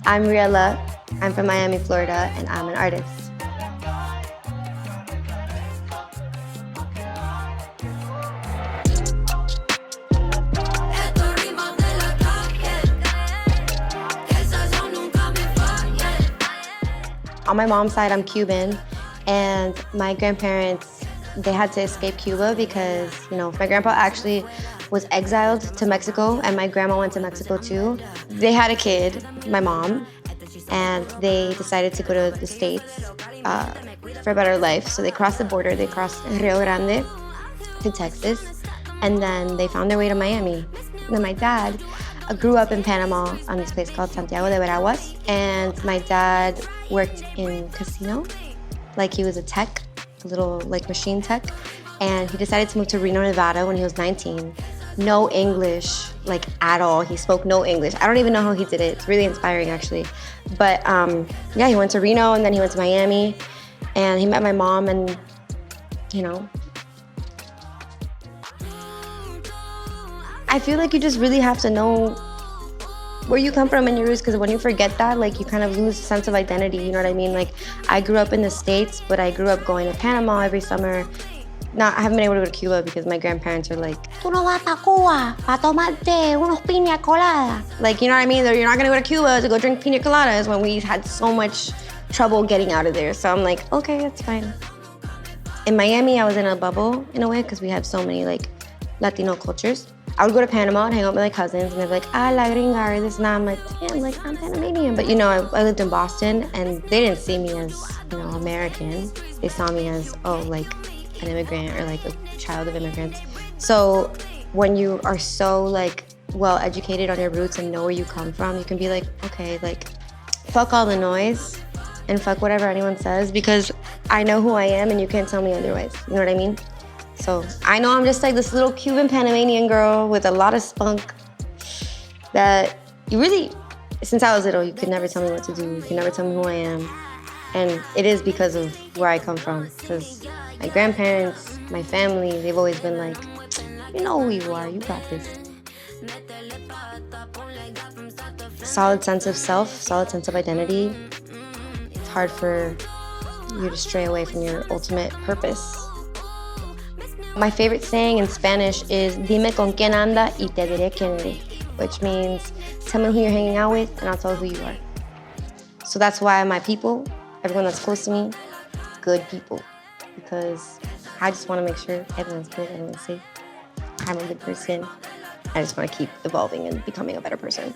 I'm Riela. I'm from Miami, Florida, and I'm an artist. On my mom's side, I'm Cuban, and my grandparents, they had to escape Cuba because, my grandpa actually was exiled to Mexico, and my grandma went to Mexico too. They had a kid, my mom, and they decided to go to the States for a better life. So they crossed the border, they crossed Rio Grande to Texas, and then they found their way to Miami. And then my dad grew up in Panama on this place called Santiago de Veraguas, and my dad worked in casino, like he was a tech, a little machine tech, and he decided to move to Reno, Nevada when he was 19. No English, at all. He spoke no English. I don't even know how he did it. It's really inspiring, actually. But he went to Reno, and then he went to Miami, and he met my mom, and I feel like you just really have to know where you come from and your roots, because when you forget that, you kind of lose a sense of identity, you know what I mean? I grew up in the States, but I grew up going to Panama every summer. I haven't been able to go to Cuba because my grandparents are tú no vas a Cuba para tomarte unos piña coladas. You know what I mean? You're not gonna go to Cuba to go drink piña coladas when we had so much trouble getting out of there. So I'm like, okay, that's fine. In Miami, I was in a bubble in a way because we have so many Latino cultures. I would go to Panama and hang out with my cousins, and they'd be like, la gringa, or this and that. I'm like, damn, I'm Panamanian. But I lived in Boston, and they didn't see me as, American. They saw me as, an immigrant or a child of immigrants. So when you are so well educated on your roots and know where you come from, you can be okay, fuck all the noise and fuck whatever anyone says, because I know who I am and you can't tell me otherwise. You know what I mean? So I know I'm just this little Cuban Panamanian girl with a lot of spunk that you really, since I was little, you could never tell me what to do. You could never tell me who I am. And it is because of where I come from. Because my grandparents, my family, they've always been you know who you are, you got this. Solid sense of self, solid sense of identity. It's hard for you to stray away from your ultimate purpose. My favorite saying in Spanish is, dime con quién anda y te diré quién eres, which means, tell me who you're hanging out with and I'll tell you who you are. So that's why my people, everyone that's close to me, good people, because I just want to make sure everyone's good, everyone's safe. I'm a good person. I just want to keep evolving and becoming a better person.